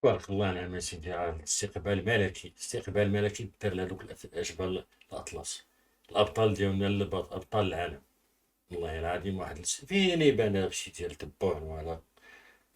بارك الله نعم سيدي. استقبال ملكي، استقبال ملكي دار لهذوك الاشبال الاطلس، الابطال ديالنا، ابطال العالم. والله العظيم واحد فين يبان هادشي ديال تبوع ولا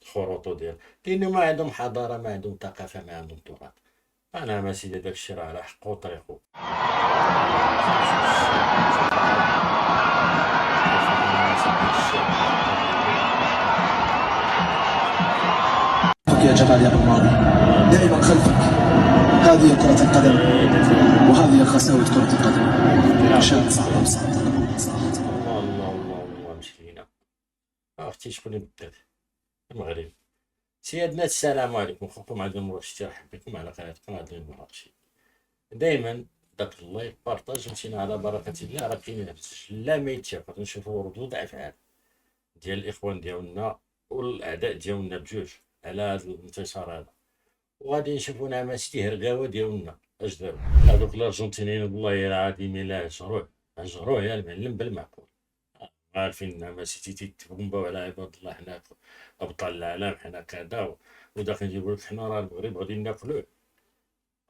الخروطو ديال، لانه ما عندهم حضاره، ما عندهم ثقافه، ما عندهم تراث. انا ما سيدي داكشي راه على حقه وطريقه. شوف العرب، شوف المناسب ديال الشعب الابطال ديالو. يا جمال يا ابو الماضي، دائما خلفك. هذه كرة القدم وهذه خساوة كرة القدم. عشان صعبة بصراحة. الله الله الله الله مشكلينا. عرفتي شكون اللي بدات؟ المغرب. سيادنا السلام عليكم، خوكم عبد المرشد ترحب بكم على قناتكم عبد المرشد. دائما داك اللايك بارطاج مشينا على بركة الله، راه كاين لا ما يتشاف، نشوفوا ردود افعال ديال الاخوان ديالنا والاعداء ديالنا بجوج على هذا الانتصار هذا، وغادي نشوفوا نعم سيدي هرقاوه ديالنا اش داروا هذوك الارجنتينيين. والله العظيم الا هجروه يا المعلم بالمعقول. عارفين نعم سيدي تيتبومباو على عباد الله، حنا ابطال العالم، حنا كذا، وداخل يقول لك حنا راه المغرب غادي ناكلوه.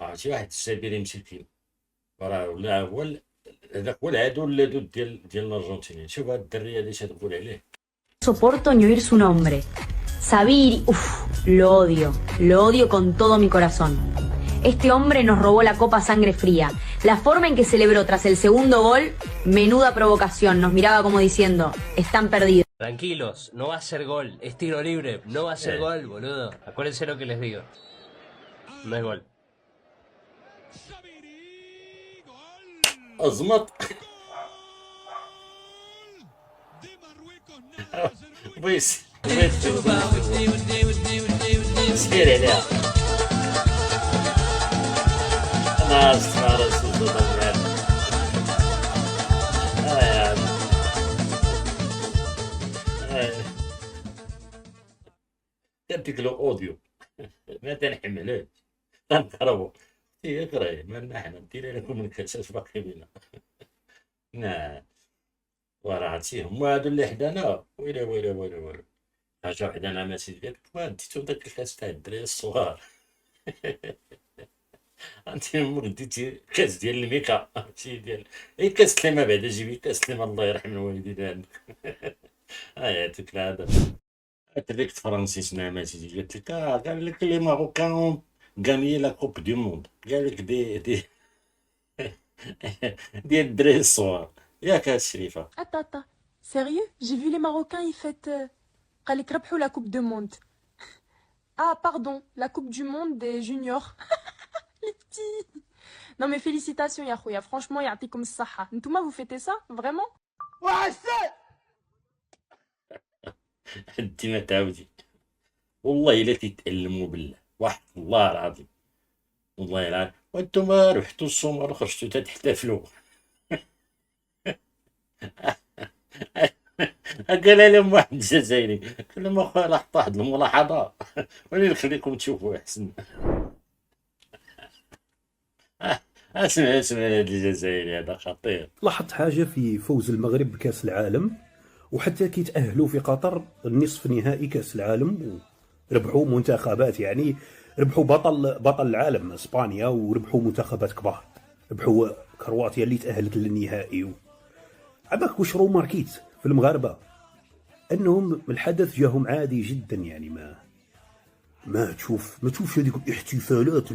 عرفتي واحد السابري مسكين، راه ولا هو هذاك هو العدو اللدود ديال الارجنتينيين. شوف هاد الدري هذا اش تقول عليه. Soporto ni oír su nombre. Sabiri, uff, lo odio con todo mi corazón. Este hombre nos robó la copa a sangre fría. La forma en que celebró tras el segundo gol, menuda provocación. Nos miraba como diciendo, están perdidos. Tranquilos, no va a ser gol, es tiro libre, no va a ser gol, boludo. Acuérdense lo que les digo. No es gol. ازمط. بيس سكير عليها. انا اسمع راسي صوت الغاب. يا عم. كنتك له اوديو ما تنحملوش، تنقربو يقرا مالنا حنا ندير لكم الكاسات باقي بينا. نعم وراه عرفتي هما هادو اللي حدانا. ويلي ويلي ويلي ويلي، حاجه حدانا ما سيدي ديالك ما ديتو داك الكاس تاع الدراري الصغار. انت امك ديتي كاس ديال الميكا، شي ديال اي كاس لما بعدا جيبي كاس لما الله يرحم الوالدين عندك. يعطيك العافيه. هذيك فرانسيس نعم سيدي قالت لك قال لك لي ماروكان غانيي لا كوب دو موند، قال لك دي ديال الدراري الصغار ياك الشريفه. Attends, sérieux? J'ai vu les Marocains, ils fêtent قالك ربحوا la coupe du monde. Ah, pardon, la coupe du monde des juniors. Les petits. Non mais félicitations يا خويا, franchement يعطيكم الصحة. نتوما vous fêtez ça, vraiment? انت ما تعاودي والله الا تتألموا بالله، واحد الله العظيم، والله العظيم وانتم ربحتوا السومر وخرجتوا تحتفلوا. قال لهم واحد الجزائري، قال لهم اخويا لاحظت واحد الملاحظه ولي نخليكم تشوفوا احسن. اسمع هذا الجزائري هذا خطير. لاحظت حاجه في فوز المغرب بكاس العالم، وحتى كيتاهلوا في قطر النصف نهائي كاس العالم وربحوا منتخبات، يعني ربحوا بطل العالم اسبانيا، وربحوا منتخبات كبار، ربحوا كرواتيا اللي تاهلت للنهائي. عباك واش ماركيت في المغاربه انهم الحدث جاهم عادي جدا، يعني ما تشوفش هذيك الاحتفالات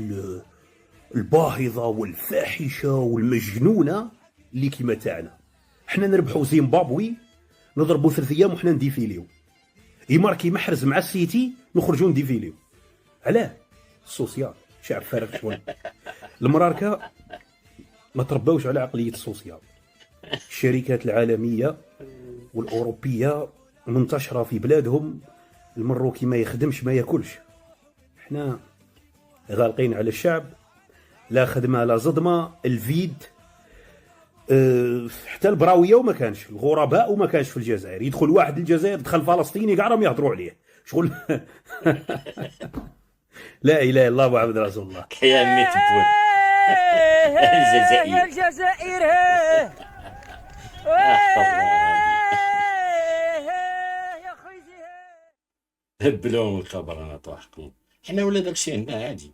الباهظه والفاحشه والمجنونه اللي كيما تاعنا. حنا نربحوا زيمبابوي نضربوا 3 ايام وحنا نديفيليو، يماركي محرز مع السيتي نخرجوا نديفيليو. علاه؟ السوسيال شعب فارغ شويه. المراركه ما ترباوش على عقليه السوسيال. الشركات العالميه والاوروبيه منتشره في بلادهم، المروكي ما يخدمش ما ياكلش. احنا غالقين على الشعب، لا خدمه لا صدمه، الفيد. حتى البراويه وما كانش، الغرباء وما كانش في الجزائر. يدخل واحد الجزائر دخل فلسطيني كاع راهم يهضروا عليه شغل. لا اله الا الله محمد رسول الله. يا ميت بول الجزائر الجزائر يا خويا هبلهم الخبر انا طاحكم. حنا ولا داكشي عندنا عادي،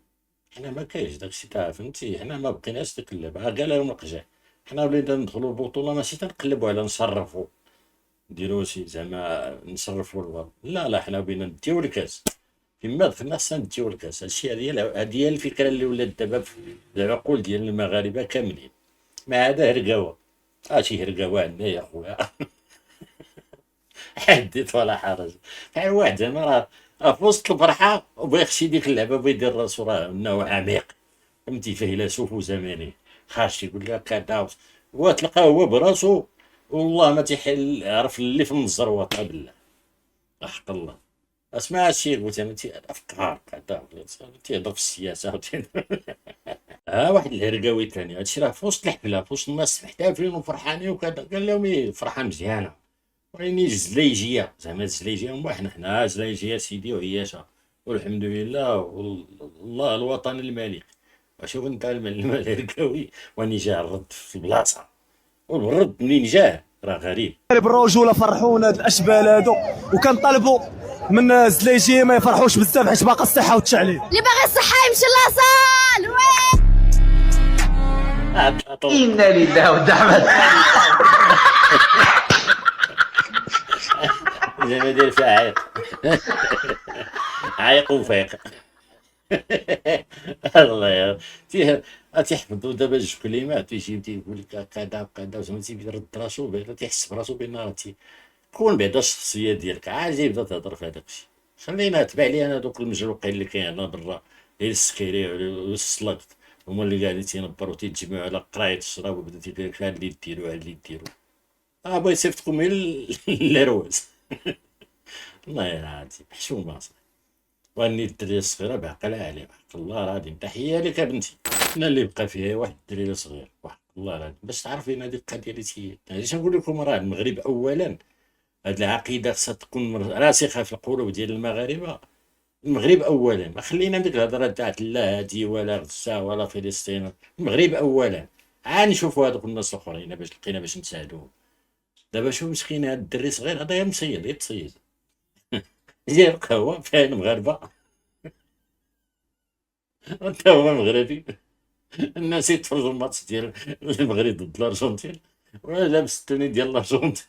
حنا ما كاينش داكشي تاع فهمتي، حنا ما بقيناش ديك اللعبة، قال لهم القجع، حنا ولينا ندخلوا البطولة ماشي تنقلبوا على نصرفوا نديرو شي زعما نصرفوا الوضع، لا حنا بغينا نديو الكاس، فيما دخلنا خصنا نديو الكاس، هادشي هي الفكرة اللي ولات دابا في العقول ديال المغاربة كاملين، ما هذا هرقاوة، شي هرقاوة عندنا يا خويا. حدث ولا حرج، بحال واحد زعما راه في وسط الفرحة وبغا يخشي ديك اللعبة بغا يدير راسو راه انه عميق، فهمتي فيلسوف وزماني، خاش يقول لك كذا وتلقاه هو براسو والله ما تيحل عرف اللي في الزروطة بالله، حق الله. اسمع هادشي قلت انا افكار كذا تيهضر في السياسة واحد الهرقاوي ثاني، هادشي راه في وسط الحفلة في وسط الناس محتفلين وفرحانين وكذا، قال لهم الفرحة مزيانة وريني الزليجيه، زعما الزليجيه هما حنا زليجيه سيدي وعياشه والحمد لله والله الوطن الملك. وشوف انت المعلم الهرقاوي واني جا الرد في البلاصه، والرد منين جاه راه غريب. بالرجوله فرحونا هاد الاشبال هادو، وكنطالبوا من الزليجيه ما يفرحوش بزاف حيت باقا الصحه والتعليم. اللي باغي الصحه يمشي لاصال. إنا لله والدعوة. زعما داير فيها عايق. عايق وفايق. الله يا تيحفظوا دابا جوج كلمات تيجي تيقول لك كذا وكذا، زعما تيرد راسو بعدا تيحس براسو بان راه تكون بعدا الشخصيه ديالك عادي يبدا تهضر في هذاك الشيء. خلينا تبع لي انا دوك المجروقين اللي كاين هنا برا، غير السكيري والسلط هما اللي قاعدين تينبروا تيتجمعوا على قرايه الشراب وبدا تيقول لك هاد اللي ديروا هاد اللي ديروا. بغا يصيفطكم غير للرواز. الله العظيم حشومه اصاحبي. واني الدريه الصغيره بعقلها عليها، حق الله العظيم تحيه لك بنتي. انا اللي بقى فيها واحد الدري صغير، وحق الله العظيم باش تعرفين هذيك القضيه اللي علاش نقول لكم راه المغرب اولا، هاد العقيده خصها تكون راسخه في القلوب ديال المغاربه. المغرب اولا، ما خلينا من ديك الهضره تاعت لا هادي ولا غزه ولا فلسطين، المغرب اولا، عاد نشوفوا هذوك الناس الاخرين باش لقينا باش نساعدوهم. دابا شوف مسكين هاد الدري صغير هذا مصيد يتصيد. جاي القهوه فيها المغاربه. انت هو مغربي، الناس يتفرجوا الماتش ديال المغرب ضد الارجنتين وانا لابس التوني ديال الارجنتين.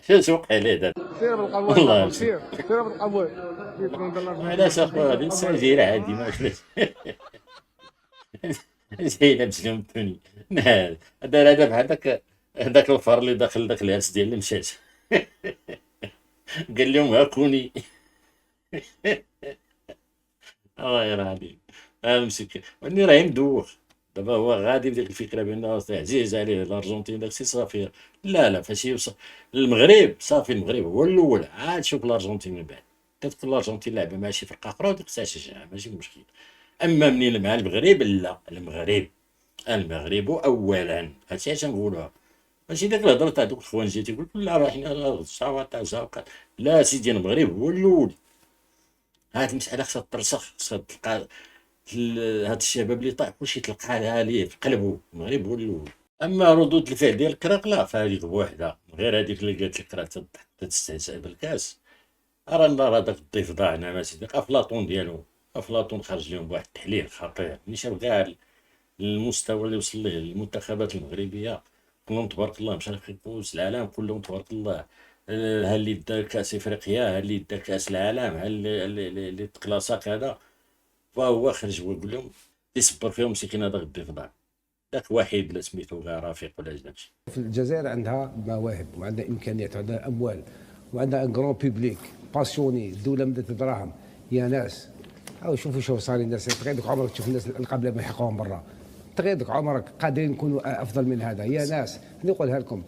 اش وقع ليه دابا؟ سير بالقبول والله سير بالقبول. علاش اخويا هادي الانسان جاي عادي ما علاش جاي لابس لهم التوني. دار هذا بحال هذاك الفار اللي داخل داك الهرس ديال المشات. قال لهم هاكوني. الله يرحم مسكين واني راهي مدوخ. دابا هو غادي بديك الفكره بان عزيز عليه الارجنتين داكشي صافي، لا فاش يوصل للمغرب صافي المغرب هو الاول، عاد شوف الارجنتين من بعد. تدخل الارجنتين لعبه مع شي فرقه اخرى وديك الساعه شجعها ماشي مشكل. اما منين مع المغرب لا، المغرب اولا. هادشي علاش نقولوها، ماشي داك الهضره تاع دوك الخوانجي تيقول لا راه حنا غزه تاع لا سيدي المغرب هو الاول. هاد المساله خصها ترسخ، خصها تلقى هاد الشباب اللي طاح كلشي تلقاها ليه في قلبه، المغرب هو الاول. اما ردود الفعل ديال الكراك لا، فهاديك بوحدها غير هاديك اللي قالت لك راه تستهزأ بالكاس. راه داك الضيف ضاعنا ما سيدي. افلاطون ديالو، افلاطون خرج لهم بواحد التحليل خطير ملي شاف كاع المستوى اللي وصل ليه المنتخبات المغربيه كلهم تبارك الله مشى في كؤوس العالم كلهم تبارك الله. ها اللي دا كاس افريقيا، ها اللي دا كاس العالم، ها اللي تكلاسا كذا، فهو خرج ويقول لهم يصبر فيهم مسكين هذا الضيف ضاع. داك وحيد لا سميتو كاع رفيق ولا داكشي. في الجزائر عندها مواهب وعندها امكانيات وعندها اموال وعندها ان كرون بوبليك باسيوني، الدوله مدات دراهم يا ناس. او شوفوا صار الناس تغير دوك عمرك تشوف الناس القبله ما يحققوهم برا، تغير دوك عمرك قادرين نكونوا افضل من هذا يا ناس. نقولها لكم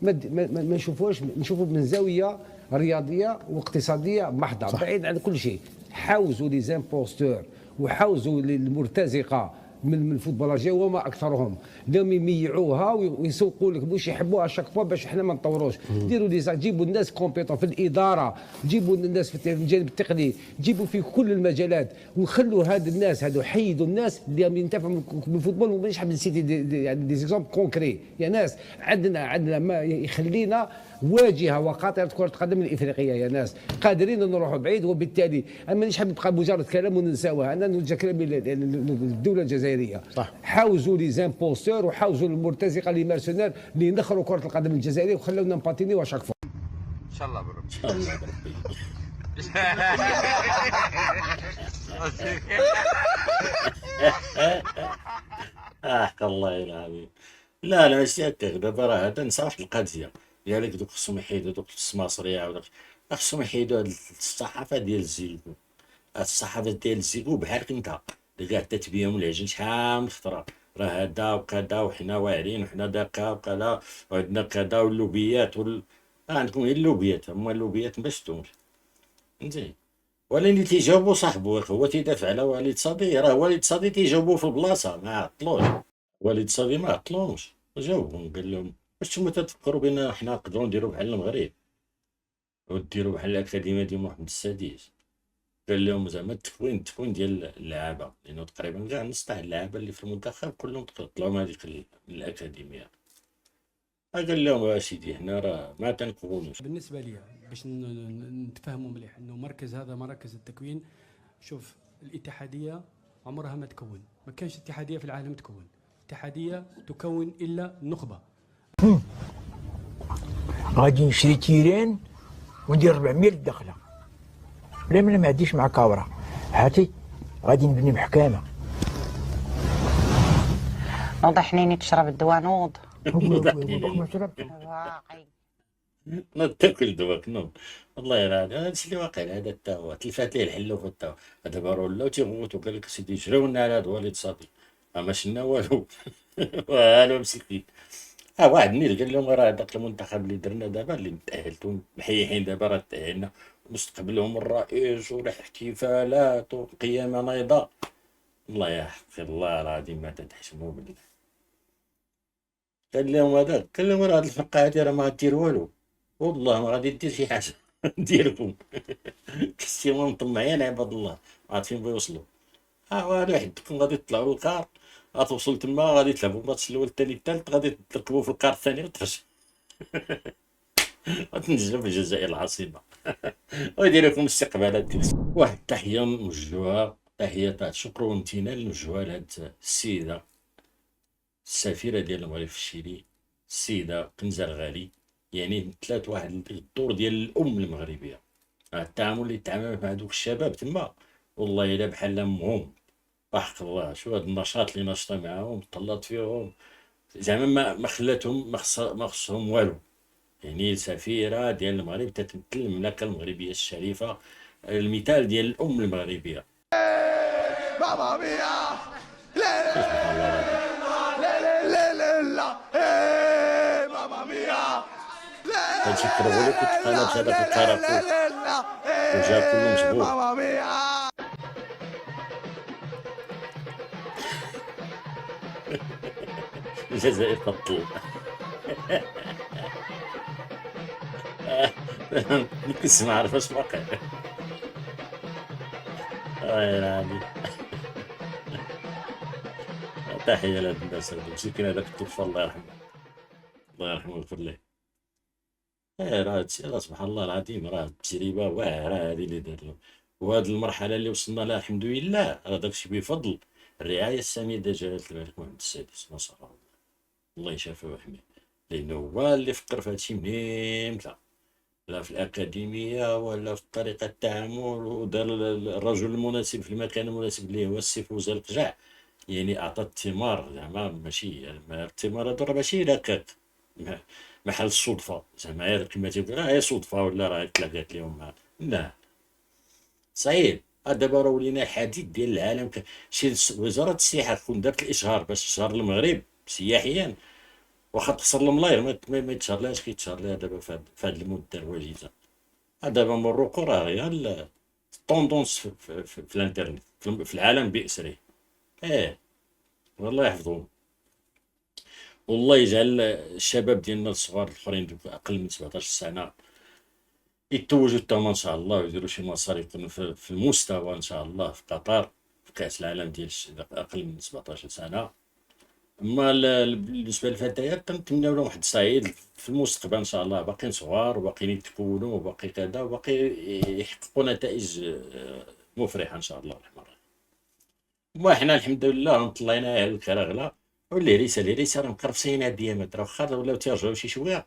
ما نشوفوش، نشوفوا من زاويه رياضيه واقتصاديه محضه بعيد عن كل شيء. حاوزوا لي زامبوستور وحاوزوا المرتزقه من الفوتبولار وما اكثرهم، لهم يميعوها ويسوقوا لك واش يحبوها شاك فوا باش حنا ما نطوروش. ديروا لي جيبوا الناس كومبيتون في الاداره، جيبوا الناس في الجانب التقني، جيبوا في كل المجالات وخلوا هاد الناس هادو، حيدوا الناس اللي ينتفعوا بالفوتبول. ومانيش حاب نسيتي يعني دي زيكزومبل كونكري يا ناس. عندنا ما يخلينا واجهه وخطيره كره القدم الافريقيه يا ناس، قادرين نروحوا بعيد، وبالتالي مانيش حاب نبقى مجرد كلام وننساوها. انا نوجه كلامي للدوله الجزائريه، صح. حاوزوا لي زامبوستور وحاوزوا المرتزقه لي مارسونير اللي نخروا كره القدم الجزائريه وخلونا نباتينيو اشاك فوا. ان شاء الله بربي. ان شاء الله بربي. حق الله العظيم. لا لا ماشي هكاك، دابا راه هذا نسى واحد القضيه ديالك دوك خصهم يحيدوا دوك السماسريه وداك، خصهم يحيدوا هاد الصحافه ديال الزيكو. الصحافه ديال الزيكو بحالك انت اللي قاعد تتبيهم العجل شحال من خطره، راه هذا وكذا وحنا واعرين وحنا داكا وكذا وعندنا كذا واللوبيات عندكم غير اللوبيات، هما اللوبيات ما شفتهمش فهمتي. ولا اللي تيجاوبو صاحبو هو تيدافع على وليد صادي، راه وليد صادي تيجاوبو في البلاصه ما عطلوش، وليد صادي ما عطلوش جاوبهم قال لهم واش نتوما تتفكروا بان حنا نقدروا نديروا بحال المغرب وديروا بحال الاكاديميه ديال محمد السادس. قال لهم زعما التكوين ديال اللعابه، لانه تقريبا كاع نص تاع اللعابه اللي في المنتخب كلهم طلعوا من هذيك من الاكاديميه. قال لهم اسيدي حنا راه ما تنكونوش. بالنسبه لي باش نتفاهموا مليح انه مركز هذا مراكز التكوين. شوف الاتحاديه عمرها ما تكون، ما كانش اتحاديه في العالم تكون، اتحاديه تكون الا نخبه. غادي نشري تيران وندير 400 للدخله، بلا ما عنديش مع كاورا هاتي غادي نبني محكمه. نوض حنيني تشرب الدواء نوض. ما تاكل دواك نوض والله يا راه هذا الشيء اللي واقع. هذا حتى هو تلفات ليه الحلوف حتى هو دابا ولاو تيغوتو قال لك سيدي جراونا على هذا وليد صافي ما شفنا والو والو مسكين. واحد النيل قال لهم راه هذاك المنتخب اللي درنا دابا اللي تاهلتو محيحين دابا راه تاهلنا مستقبلهم الرئيس والاحتفالات وقيامه نيضاء. الله يا حقي الله العظيم ما تتحشموا بالله. قال لهم هذاك قال لهم راه هاد الفقه هادي راه ما غدير والو، والله ما غادي دير شي حاجه ديالكم كنتيما مطمعين عباد الله عارفين بغا يوصلوا. واحد وحدكم غادي تطلعوا للكار، غتوصل تما غادي تلعبوا الماتش الاول الثاني الثالث غادي تركبوا في الكار الثاني وتخرج غتنزلوا في الجزائر العاصمه ويدير لكم استقبالات ديال واحد. التحيه موجهه، تحيه تاع الشكر والامتنان موجهه لهاد السيده السفيره ديال المغرب في الشيلي، السيده كنزه الغالي. يعني مثلات واحد الدور ديال الام المغربيه. التعامل اللي تعامل مع دوك الشباب تما والله الا بحال امهم وحق الله. شو هاد النشاط اللي نشطه معاهم طلات فيهم زعما ما خلاتهم ما خصهم والو. يعني سفيره ديال المغرب تتمثل المملكه المغربيه الشريفه، المثال ديال الام المغربيه. ماما ميا سبحان الله. ماما ميا هادشي كرهوا لك وتقالب هذاك الكراكوع وجا كله مجبور. ماما ميا الجزائر تطل نكس ما عرف اش واقع. يعني تحيه لهاد الناس هادو مسكين هذاك الطفل الله يرحمه الله يرحمه ويغفر ليه. راه هادشي راه سبحان الله العظيم راه تجربه واعره هذه اللي دارنا. وهاد المرحله اللي وصلنا لها الحمد لله راه داكشي بفضل الرعايه الساميه جلاله الملك محمد السادس نصره الله، الله يشافيه ويحميه. لانه هو اللي فكر في هادشي منين متى، لا في الأكاديمية ولا في طريقة التعامل، ودار الرجل المناسب في المكان المناسب اللي هو السي فوزي القجع. يعني أعطى الثمار زعما ماشي الثمار هادو راه ماشي هكاك محل الصدفة زعما غير كما تيقول هي صدفة ولا راه تلاقات لهم لا صعيب. دابا راه ولينا حديد ديال العالم. شي وزارة السياحة تكون دارت الإشهار باش تشهر المغرب سياحيا، واخا تخسر الملاير ما يتشهرلاش كيتشهر لها دابا في هاد المدة الوجيزة. دابا مروكو راه غير الطوندونس في الانترنت في العالم بأسره. والله يحفظهم والله يجعل الشباب ديالنا الصغار الاخرين دوك اقل من 17 سنه يتوجوا تما ان شاء الله ويديروا شي مسار يكونوا في المستوى ان شاء الله في قطر في كاس العالم ديال اقل من 17 سنه. اما بالنسبه للفتيات كنتمناو لهم واحد الصعيد في المستقبل ان شاء الله، باقيين صغار وباقيين يتكونوا وباقي كذا وباقي يحققوا نتائج مفرحه ان شاء الله الرحمن الرحيم. وحنا الحمد لله مطلعين على الكراغله، والهريسه راه مقرفصين الديامتر، واخا ولاو تيرجعوا شي شويه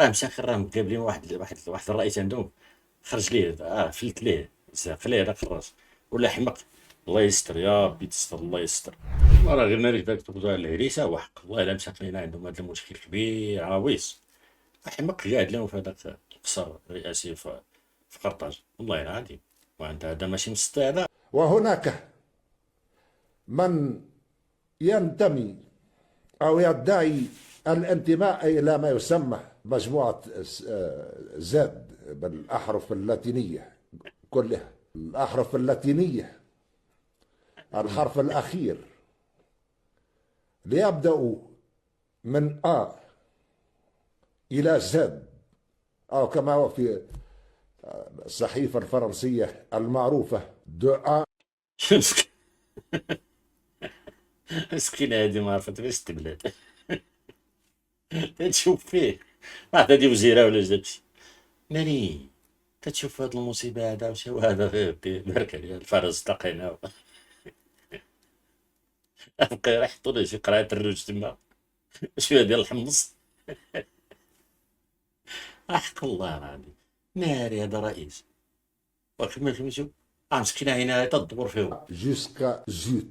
راه مساخر، راه مقابلين واحد الرئيس عندهم خرج ليه فلت ليه زاق ليه راه خرج ولا حمق. الله يستر يا ربي تستر الله يستر. راه غير ناري داك تقضوا على الهريسه وحق الله الا مساكنين عندهم هذا المشكل كبير عويص. حمق قاعد لهم في هذاك القصر الرئاسي في قرطاج والله العظيم، وعند هذا ماشي مستاهل. وهناك من ينتمي أو يدعي الانتماء إلى ما يسمى مجموعة زاد بالأحرف اللاتينية كلها. الأحرف اللاتينية الحرف الأخير ليبدأ من A إلى Z، أو كما هو في الصحيفة الفرنسية المعروفة دو A. مسكينة هادي ما عرفت باش تبلاد. تشوف فيه واحد هادي وزيرة ولا جابشي ناري، تتشوف هاد المصيبة هذا وشو هذا غير بارك عليها الفرز تقينا. بقى يحطوا له شي قرعة الروج تما شوية ديال الحمص. حق الله العظيم ناري هذا رئيس وكما شوف مسكينة هنا تدور فيهم جوسكا زوت.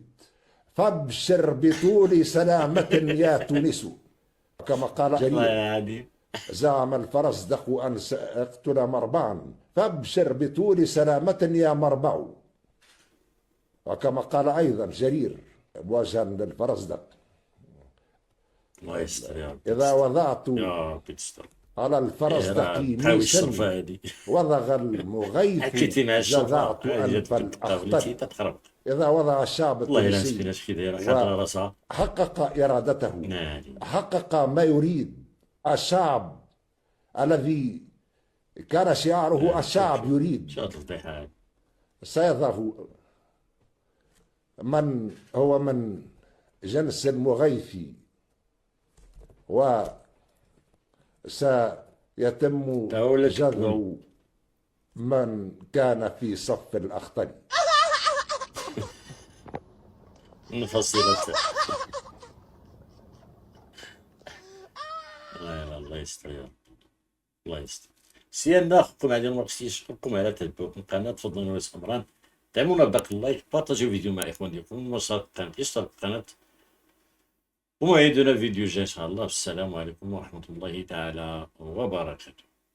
فابشر بطول سلامة يا تونس، كما قال جرير. زعم الفرزدق أن سأقتل مربعا، فابشر بطول سلامة يا مربع. وكما قال أيضا جرير مواجها للفرزدق: الله يستر يا رب. إذا وضعت يا ربي تستر على الفرزدق ميسا وضغ المغيث جذعت أنف الأخطر. إذا وضع الشعب التونسي وحقق إرادته، حقق ما يريد الشعب الذي كان شعاره الشعب يريد، سيظهر من هو من جنس المغيث وسيتم جذع من كان في صف الأخطر. نفصيلات. الله يستر يا رب الله يستر. سيادنا اخوكم هذه ما خصنيش نشكركم على تتبعكم القناه، تفضلوا نورس عمران، دعمونا بداك اللايك، بارطاجيو الفيديو مع الاخوان ديالكم، وصلت القناه اشتركوا في القناه، وموعدنا فيديو جاي ان شاء الله. السلام عليكم ورحمه الله تعالى وبركاته.